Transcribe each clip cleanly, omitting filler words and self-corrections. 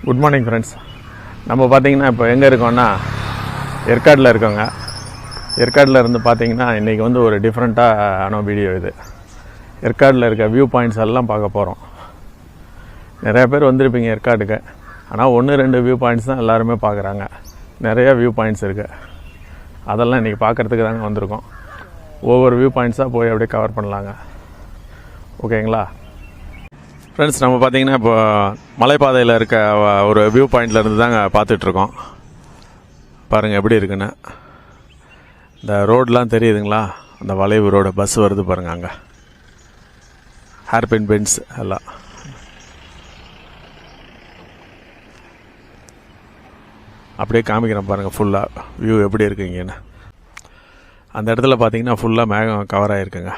Good morning friends. நம்ம பார்த்திங்கன்னா இப்போ எங்கே இருக்கோன்னா ஏற்காடில் இருக்கோங்க. ஏற்காடில் இருந்து பார்த்திங்கன்னா இன்றைக்கி வந்து ஒரு டிஃப்ரெண்ட்டான வீடியோ இது. ஏற்காடில் இருக்க வியூ பாயிண்ட்ஸ் எல்லாம் பார்க்க போகிறோம். நிறையா பேர் வந்திருப்பீங்க ஏற்காடுக்கு, ஆனால் 1-2 வியூ பாயிண்ட்ஸ் தான் எல்லாருமே பார்க்குறாங்க. நிறையா வியூ பாயிண்ட்ஸ் இருக்குது, அதெல்லாம் இன்றைக்கி பார்க்குறதுக்கு தாங்க வந்திருக்கோம். ஒவ்வொரு வியூ பாயிண்ட்ஸாக போய் அப்படியே கவர் பண்ணலாங்க. ஓகேங்களா ஃப்ரெண்ட்ஸ்? நம்ம பார்த்திங்கன்னா இப்போ மலைப்பாதையில் இருக்க ஒரு வியூ பாயிண்ட்லேருந்து தாங்க பார்த்துட்ருக்கோம். பாருங்கள் எப்படி இருக்குன்னு. இந்த ரோடெலாம் தெரியுதுங்களா? அந்த வளைவு ரோடு, பஸ் வருது பாருங்கள். அங்கே ஹேர்பின் பென்ஸ் எல்லாம். அப்படியே காமிக்கிறேன் பாருங்கள் ஃபுல்லாக வியூ எப்படி இருக்குங்கன்னு. அந்த இடத்துல பார்த்திங்கன்னா ஃபுல்லாக மேகம் கவர் ஆகிருக்குங்க.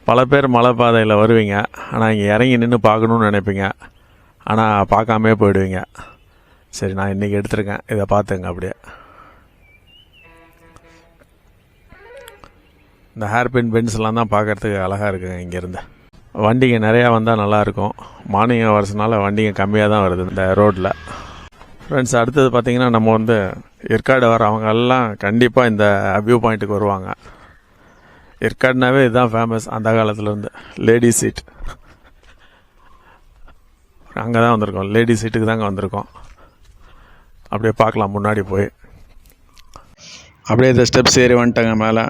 பல பேர் மலைப்பாதையில் வருவீங்க, ஆனால் இங்கே இறங்கி நின்று பார்க்கணுன்னு நினைப்பீங்க, ஆனால் பார்க்காமே போயிடுவீங்க. சரி, நான் இன்றைக்கி எடுத்திருக்கேன், இதை பார்த்துங்க. அப்படியே இந்த ஹேர்பின் பென்ஸ்லாம் தான் பார்க்குறதுக்கு அழகாக இருக்குங்க. இங்கேருந்து வண்டிங்க நிறையா வந்தால் நல்லாயிருக்கும். மார்னிங் ஹவர்ஸ்னால வண்டிங்க கம்மியாக தான் வருது இந்த ரோட்டில். ஃப்ரெண்ட்ஸ், அடுத்தது பார்த்திங்கன்னா நம்ம வந்து ஏற்காடு வரவங்க எல்லாம் கண்டிப்பாக இந்த வியூ பாயிண்ட்டுக்கு வருவாங்க. ஏற்காடுனாவே இதுதான் ஃபேமஸ் அந்த காலத்துலேருந்து. லேடி சீட், அங்கே தான் வந்திருக்கோம். லேடி சீட்டுக்கு தாங்க வந்திருக்கோம். அப்படியே பார்க்கலாம் முன்னாடி போய். அப்படியே இந்த ஸ்டெப்ஸ் ஏறி வந்துட்டாங்க மேலே.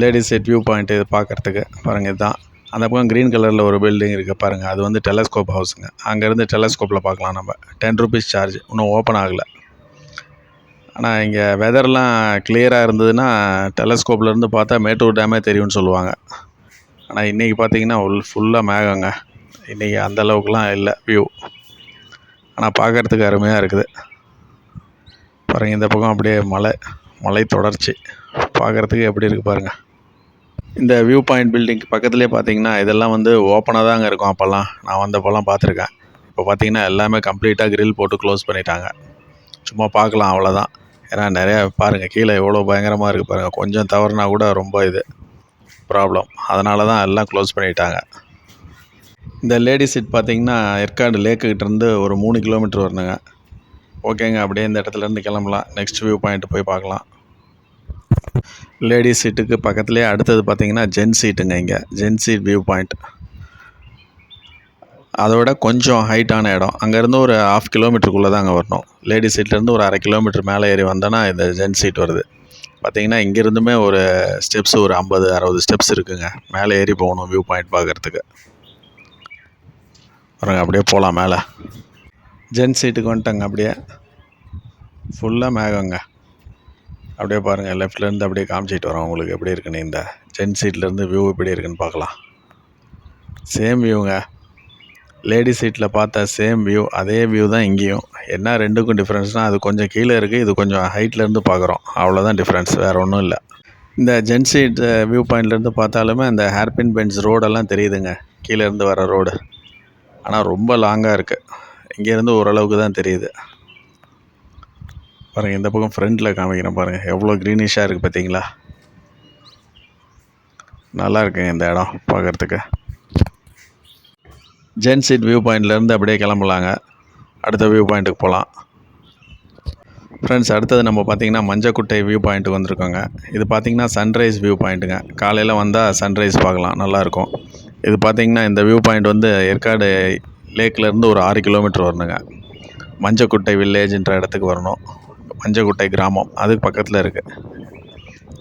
லேடி சீட் வியூ பாயிண்ட் இது பார்க்குறதுக்கு பாருங்கள். இதுதான் அந்த பக்கம் க்ரீன் கலரில் ஒரு பில்டிங் இருக்குது பாருங்கள். அது வந்து டெலஸ்கோப் ஹவுஸுங்க. அங்கேருந்து டெலஸ்கோப்பில் பார்க்கலாம் நம்ம. 10 rupees சார்ஜ். இன்னும் ஓப்பன் ஆகலை. ஆனால் இங்கே வெதர்லாம் கிளியராக இருந்ததுன்னா டெலஸ்கோப்லேருந்து பார்த்தா மேட்டூர் டேமே தெரியும்னு சொல்லுவாங்க. ஆனால் இன்றைக்கி பார்த்திங்கன்னா ஃபுல்லாக மேகங்க. இன்றைக்கி அந்தளவுக்குலாம் இல்லை வியூ, ஆனால் பார்க்குறதுக்கு அருமையாக இருக்குது பாருங்கள். இந்த பக்கம் அப்படியே மலை தொடர்ச்சி பார்க்குறதுக்கு எப்படி இருக்குது பாருங்கள். இந்த வியூ பாயிண்ட் பில்டிங் பக்கத்துலேயே பார்த்திங்கன்னா இதெல்லாம் வந்து ஓப்பனாக தாங்க இருக்கும். அப்போல்லாம் நான் வந்தப்போல்லாம் பார்த்துருக்கேன். இப்போ பார்த்திங்கன்னா எல்லாமே கம்ப்ளீட்டாக கிரில் போட்டு க்ளோஸ் பண்ணிட்டாங்க. சும்மா பார்க்கலாம், அவ்வளோதான். ஏன்னா நிறையா பாருங்கள் கீழே எவ்வளோ பயங்கரமாக இருக்குது பாருங்கள். கொஞ்சம் தவறுனா கூட ரொம்ப இது ப்ராப்ளம். அதனால தான் எல்லாம் க்ளோஸ் பண்ணிட்டாங்க. இந்த லேடி சீட் பார்த்திங்கன்னா ஏற்காடு லேக்குக்கிட்டேருந்து ஒரு 3 கிலோமீட்டர் வரணுங்க. ஓகேங்க, அப்படியே இந்த இடத்துலேருந்து கிளம்பலாம். நெக்ஸ்ட் வியூ பாயிண்ட் போய் பார்க்கலாம். லேடிஸ் சீட்டுக்கு பக்கத்துலேயே அடுத்தது பார்த்திங்கன்னா ஜென்ஸ் சீட்டுங்க. இங்கே ஜென்ஸ் சீட் வியூ பாயிண்ட். அதோட கொஞ்சம் ஹைட்டான இடம். அங்கேருந்து ஒரு 1/2 கிலோமீட்டருக்குள்ளே தான் அங்கே வரணும். லேடிஸ் சீட்லேருந்து ஒரு 1/2 கிலோமீட்டர் மேலே ஏறி வந்தோன்னா இந்த ஜென்ஸ் சீட் வருது. பார்த்திங்கன்னா இங்கேருந்துமே ஒரு ஸ்டெப்ஸ் ஒரு 50-60 ஸ்டெப்ஸ் இருக்குங்க. மேலே ஏறி போகணும் வியூ பாயிண்ட் பார்க்குறதுக்கு. பாருங்க, அப்படியே போகலாம் மேலே. ஜென்ஸ் சீட்டுக்கு வந்துட்டாங்க. அப்படியே ஃபுல்லாக மேகங்க. அப்படியே பாருங்கள், லெஃப்ட்லேருந்து அப்படியே காமிச்சிட்டு வரோம் உங்களுக்கு எப்படி இருக்குன்னு. இந்த ஜென்ஸ் சீட்லேருந்து வியூ எப்படி இருக்குன்னு பார்க்கலாம். சேம் வியூங்க. லேடி சீட்டில் பார்த்தா சேம் வியூ, அதே வியூ தான் இங்கேயும். என்ன ரெண்டுக்கும் டிஃப்ரென்ஸ்னால் அது கொஞ்சம் கீழே இருக்குது, இது கொஞ்சம் ஹைட்லேருந்து பார்க்குறோம். அவ்வளோதான் டிஃப்ரென்ஸ், வேறு ஒன்றும் இல்லை. இந்த ஜென்ஸ் சீட் வியூ பாயிண்ட்லேருந்து பார்த்தாலுமே அந்த ஹேர்பின் பென்ஸ் ரோடெல்லாம் தெரியுதுங்க, கீழேருந்து வர ரோடு. ஆனால் ரொம்ப லாங்காக இருக்குது. இங்கேருந்து ஓரளவுக்கு தான் தெரியுது பாருங்கள். இந்த பக்கம் ஃப்ரண்ட்டில் காமிக்கிறேன் பாருங்கள், எவ்வளோ க்ரீனிஷாக இருக்குது பார்த்தீங்களா? நல்லா இருக்குங்க இந்த இடம் பார்க்குறதுக்கு. ஜென்ஸ் சீட் வியூ பாயிண்ட்லேருந்து அப்படியே கிளம்பலாங்க. அடுத்த வியூ பாயிண்ட்டுக்கு போகலாம். ஃப்ரெண்ட்ஸ், அடுத்தது நம்ம பார்த்திங்கன்னா மஞ்சக்குட்டை வியூ பாயிண்ட்டுக்கு வந்திருக்கோங்க. இது பார்த்திங்கன்னா சன்ரைஸ் வியூ பாயிண்ட்டுங்க. காலையில் வந்தால் சன்ரைஸ் பார்க்கலாம், நல்லாயிருக்கும். இது பார்த்திங்கன்னா இந்த வியூ பாயிண்ட் வந்து ஏற்காடு லேக்லேருந்து ஒரு 6 கிலோமீட்டர் வரணுங்க. மஞ்சக்குட்டை வில்லேஜ்ன்ற இடத்துக்கு வரணும். மஞ்சக்குட்டை கிராமம் அதுக்கு பக்கத்தில் இருக்குது.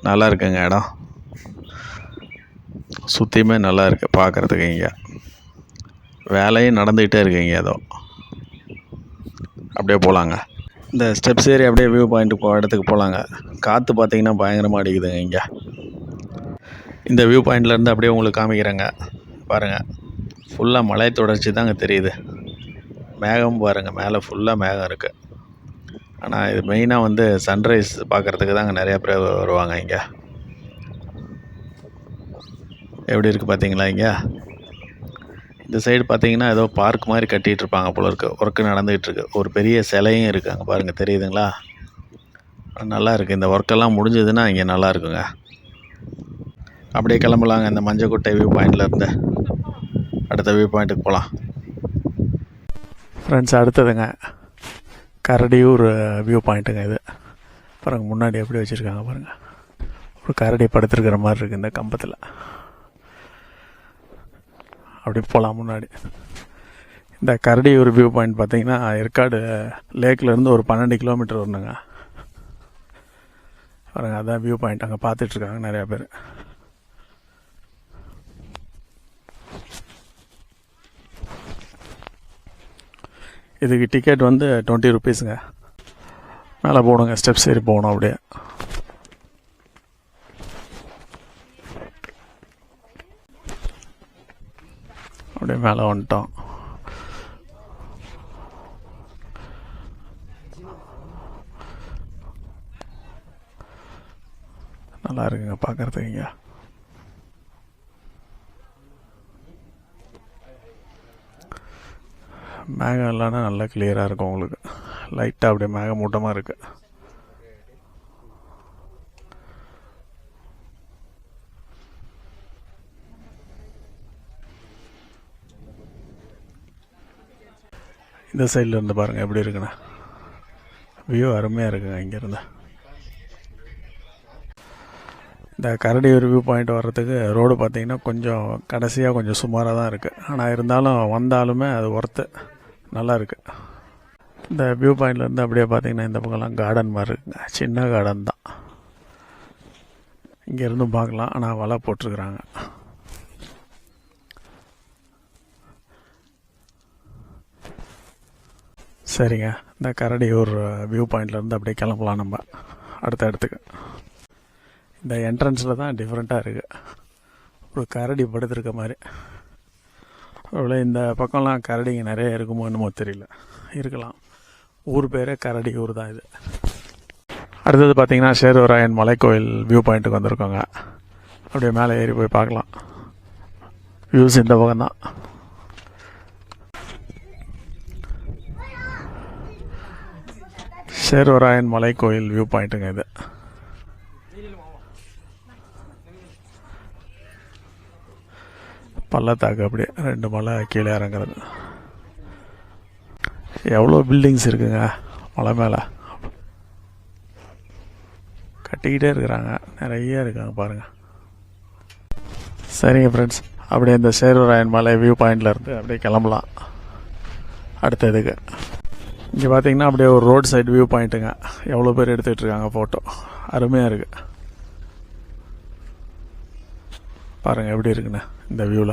நல்லா இருக்குங்க இடம். சுற்றியுமே நல்லா இருக்குது பார்க்குறதுக்கு. இங்கே வேலையும் நடந்துக்கிட்டே இருக்குங்க. ஏதோ அப்படியே போகலாங்க. இந்த ஸ்டெப்ஸ் ஏறி அப்படியே வியூ பாயிண்ட் இடத்துக்கு போகலாங்க. காற்று பார்த்திங்கன்னா பயங்கரமாக அடிக்குதுங்க இங்கே. இந்த வியூ பாயிண்ட்லேருந்து அப்படியே உங்களுக்கு காமிக்கிறேங்க பாருங்கள். ஃபுல்லாக மலை தொடர்ச்சி தாங்க தெரியுது. மேகம் பாருங்கள், மேலே ஃபுல்லாக மேகம் இருக்குது. ஆனால் இது மெயினாக வந்து சன்ரைஸ் பார்க்குறதுக்கு தாங்க நிறையா பேர் வருவாங்க. இங்கே எப்படி இருக்குது பார்த்தீங்களா? இங்கே இந்த சைடு பார்த்தீங்கன்னா ஏதோ பார்க் மாதிரி கட்டிகிட்டு இருப்பாங்க போல இருக்குது. ஒர்க்கு நடந்துகிட்ருக்கு. ஒரு பெரிய சிலையும் இருக்குது அங்கே பாருங்கள், தெரியுதுங்களா? நல்லா இருக்குது. இந்த ஒர்க்கெல்லாம் முடிஞ்சதுன்னா இங்கே நல்லா இருக்குங்க. அப்படியே கிளம்பலாங்க. இந்த மஞ்சக்குட்டை வியூ பாயிண்ட்லேருந்து அடுத்த வியூ பாயிண்ட்டுக்கு போகலாம். ஃப்ரெண்ட்ஸ், அடுத்ததுங்க கரடியூர் வியூ பாயிண்ட்டுங்க. இது பாருங்கள், முன்னாடி எப்படி வச்சுருக்காங்க பாருங்கள். ஒரு கரடி படுத்துருக்கிற மாதிரி இருக்குது இந்த கம்பத்தில். அப்படி போகலாம் முன்னாடி. இந்த கரடியூர் வியூ பாயிண்ட் பார்த்திங்கன்னா ஏற்காடு லேக்லேருந்து ஒரு 12 கிலோமீட்டர் வரணுங்க. பாருங்கள், அதான் வியூ பாயிண்ட். அங்கே பார்த்துட்ருக்காங்க நிறையா பேர். இதுக்கு டிக்கெட் வந்து 20 ருபீஸுங்க. மேலே போகணுங்க, ஸ்டெப்ஸ் ஏறி போகணும். அப்படியே மேலே வந்துட்டோம். நல்லா இருக்குங்க பார்க்குறதுக்கு. இங்கே மேகம் இல்லைன்னா நல்லா கிளியராக இருக்கும் உங்களுக்கு. லைட்டாக அப்படியே மேகமூட்டமாக இருக்குது. இந்த சைடில் இருந்து பாருங்கள் எப்படி இருக்குண்ணா. வியூ அருமையாக இருக்குங்க இங்கேருந்து. இந்த கரடியூர் வியூ பாயிண்ட் வர்றதுக்கு ரோடு பார்த்திங்கன்னா கொஞ்சம் கடைசியாக கொஞ்சம் சுமாராக தான் இருக்குது. ஆனால் இருந்தாலும் வந்தாலுமே அது ஒர்த்து, நல்லா இருக்குது. இந்த வியூ பாயிண்ட்லேருந்து அப்படியே பார்த்திங்கன்னா இந்த பக்கம்லாம் கார்டன் மாதிரி இருக்குங்க. சின்ன கார்டன் தான். இங்கேருந்தும் பார்க்கலாம், ஆனால் வலை போட்டிருக்குறாங்க. சரிங்க, இந்த கரடியூர் வியூ பாயிண்ட்லேருந்து அப்படியே கிளம்பலாம் நம்ம அடுத்த இடத்துக்கு. இந்த என்ட்ரன்ஸில் தான் டிஃப்ரெண்ட்டாக இருக்குது. ஒரு கரடி படுத்துருக்க மாதிரி. அவ்வளோ இந்த பக்கம்லாம் கரடிங்க நிறைய இருக்குமோ என்னமோ தெரியல. இருக்கலாம். ஊர் பேரே கரடியூர் தான் இது. அடுத்தது பார்த்திங்கன்னா சேர்வராயன் மலைக்கோயில் வியூ பாயிண்ட்டுக்கு வந்திருக்கோங்க. அப்படியே மேலே ஏறி போய் பார்க்கலாம். வியூஸ் இந்த பக்கம் தான். சேர்வராயன் மலைக்கோயில் வியூ பாயிண்ட்டுங்க இது. பள்ளத்தாக்கு அப்படியே 2 மலை கீழே இறங்குறது. எவ்வளோ பில்டிங்ஸ் இருக்குங்க மலை மேலே. கட்டிக்கிட்டே இருக்கிறாங்க, நிறைய இருக்காங்க பாருங்கள். சரிங்க ஃப்ரெண்ட்ஸ், அப்படியே இந்த சேர்வராயன் மலை வியூ பாயிண்ட்லேருந்து அப்படியே கிளம்பலாம் அடுத்த இதுக்கு. இங்கே பார்த்தீங்கன்னா அப்படியே ஒரு ரோட் சைடு வியூ பாயிண்ட்டுங்க. எவ்வளோ பேர் எடுத்துகிட்டு இருக்காங்க ஃபோட்டோ. அருமையாக இருக்குது பாருங்கள் எப்படி இருக்குண்ணே. இந்த வியூவில்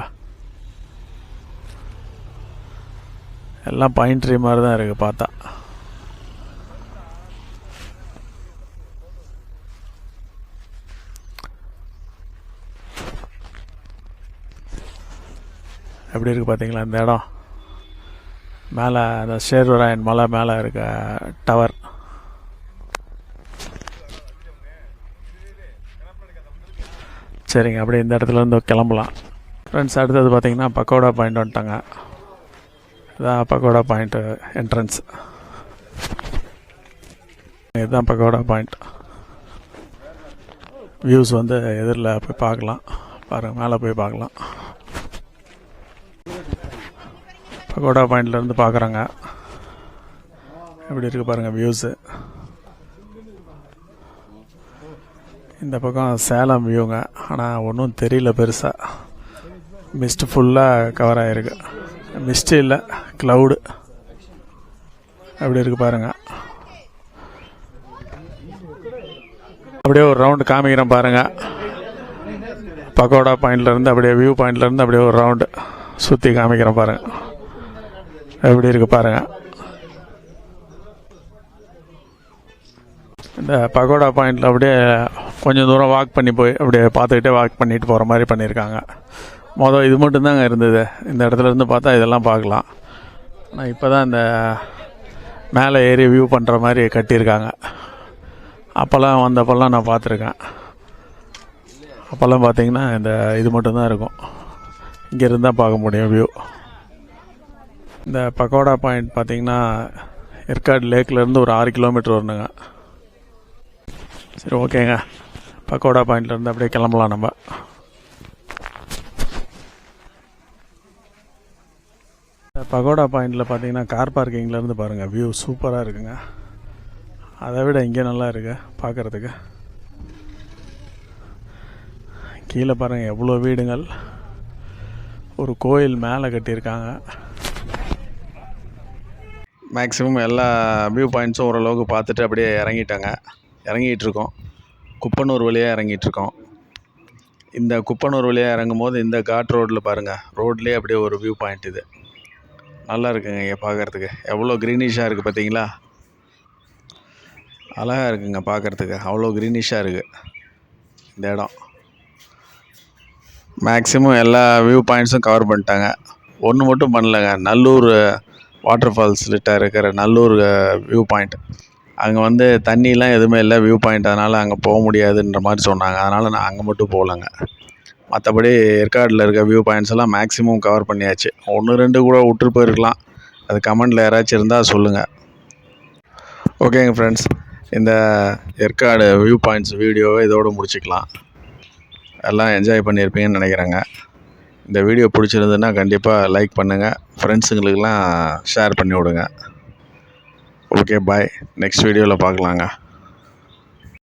எல்லாம் பைன் ட்ரீ மாதிரி தான் இருக்குது பார்த்தா. எப்படி இருக்குது பார்த்தீங்களா இந்த இடம். மேலே அந்த சேர்வராயன் மலை மேலே இருக்க டவர். சரிங்க, அப்படியே இந்த இடத்துல இருந்து கிளம்பலாம் ஃப்ரெண்ட்ஸ். அடுத்தது பார்த்தீங்கன்னா பக்கோடா பாயிண்ட் வந்துட்டாங்க. இதான் பக்கோடா பாயிண்ட் என்ட்ரன்ஸ். இதுதான் பக்கோடா பாயிண்ட். வியூஸ் வந்து எதிரில் போய் பார்க்கலாம் பாருங்கள். மேலே போய் பார்க்கலாம். பக்கோடா பாயிண்ட்லேருந்து பார்க்குறாங்க. எப்படி இருக்குது பாருங்கள் வியூஸு. இந்த பக்கம் சேலம் வியூங்க. ஆனால் ஒன்றும் தெரியல பெருசாக. மிஸ்ட் ஃபுல்லாக கவர் ஆகிருக்கு. மிஸ்ட் இல்லை, க்ளவுடு. எப்படி இருக்குது பாருங்கள். அப்படியே ஒரு ரவுண்டு காமிக்கிறேன் பாருங்கள். பக்கோடா பாயிண்ட்லேருந்து அப்படியே வியூ பாயிண்ட்லேருந்து அப்படியே ஒரு ரவுண்டு சுற்றி காமிக்கிறேன் பாருங்கள். எப்படி இருக்குது பாருங்கள். இந்த பகோடா பாயிண்டில் அப்படியே கொஞ்சம் தூரம் வாக் பண்ணி போய் அப்படியே பார்த்துக்கிட்டே வாக் பண்ணிட்டு போகிற மாதிரி பண்ணியிருக்காங்க. மொதல் இது மட்டும்தாங்க இருந்தது. இந்த இடத்துல இருந்து பார்த்தா இதெல்லாம் பார்க்கலாம். ஆனால் இப்போ தான் இந்த மேலே ஏறி வியூ பண்ணுற மாதிரி கட்டியிருக்காங்க. அப்போல்லாம் வந்தப்போல்லாம் நான் பார்த்துருக்கேன். அப்போல்லாம் பார்த்தீங்கன்னா இந்த இது மட்டும்தான் இருக்கும். இங்கே இருந்தால் பார்க்க முடியும் வியூ. இந்த பகோடா பாயிண்ட் பார்த்திங்கன்னா ஏற்காடு லேக்லேருந்து ஒரு 6 கிலோமீட்டர் வரணுங்க. சரி, ஓகேங்க. பக்கோடா பாயிண்ட்லேருந்து அப்படியே கிளம்பலாம் நம்ம. பகோடா பாயிண்டில் பார்த்தீங்கன்னா கார் பார்க்கிங்லேருந்து பாருங்கள் வியூ சூப்பராக இருக்குங்க. அதை விட இங்கே நல்லா இருக்கு பார்க்குறதுக்கு. கீழே பாருங்கள் எவ்வளோ வீடுங்கள். ஒரு கோயில் மேலே கட்டியிருக்காங்க. மேக்ஸிமம் எல்லா வியூ பாயிண்ட்ஸும் ஓரளவுக்கு பார்த்துட்டு அப்படியே இறங்கிட்டுருக்கோம். குப்பனூர் வழியாக இறங்கிட்டுருக்கோம். இந்த குப்பனூர் வழியாக இறங்கும் போது இந்த காட் ரோட்டில் பாருங்கள், ரோட்லேயே அப்படியே ஒரு வியூ பாயிண்ட் இது நல்லா இருக்குங்க. இங்கே பார்க்குறதுக்கு எவ்வளோ க்ரீனிஷாக இருக்குது பார்த்தீங்களா? அழகாக இருக்குங்க பார்க்குறதுக்கு, அவ்வளோ க்ரீனிஷாக இருக்குது இந்த இடம். மேக்ஸிமம் எல்லா வியூ பாயிண்ட்ஸும் கவர் பண்ணிட்டாங்க. ஒன்று மட்டும் பண்ணலைங்க, நல்லூர் வாட்டர் ஃபால்ஸ்கிட்ட இருக்கிற நல்லூர் வியூ பாயிண்ட். அங்கே தண்ணிலாம் எதுவுமே இல்லை வியூ பாயிண்ட், அதனால் அங்கே போக முடியாதுன்ற மாதிரி சொன்னாங்க. அதனால் நான் அங்கே மட்டும் போகலங்க. மற்றபடி ஏற்காடில் இருக்க வியூ பாயிண்ட்ஸ் எல்லாம் மேக்ஸிமம் கவர் பண்ணியாச்சு. 1-2 கூட விட்டு போயிருக்கலாம். அது கமெண்டில் யாராச்சும் இருந்தால் சொல்லுங்கள். ஓகேங்க ஃப்ரெண்ட்ஸ், இந்த ஏற்காடு வியூ பாயிண்ட்ஸ் வீடியோவை இதோடு முடிச்சுக்கலாம். எல்லாம் என்ஜாய் பண்ணியிருப்பீங்கன்னு நினைக்கிறேங்க. இந்த வீடியோ பிடிச்சிருந்ததுன்னா கண்டிப்பாக லைக் பண்ணுங்கள், ஃப்ரெண்ட்ஸுங்களுக்கெல்லாம் ஷேர் பண்ணி விடுங்க. ஓகே பாய், நெக்ஸ்ட் வீடியோவில் பார்க்கலாங்க.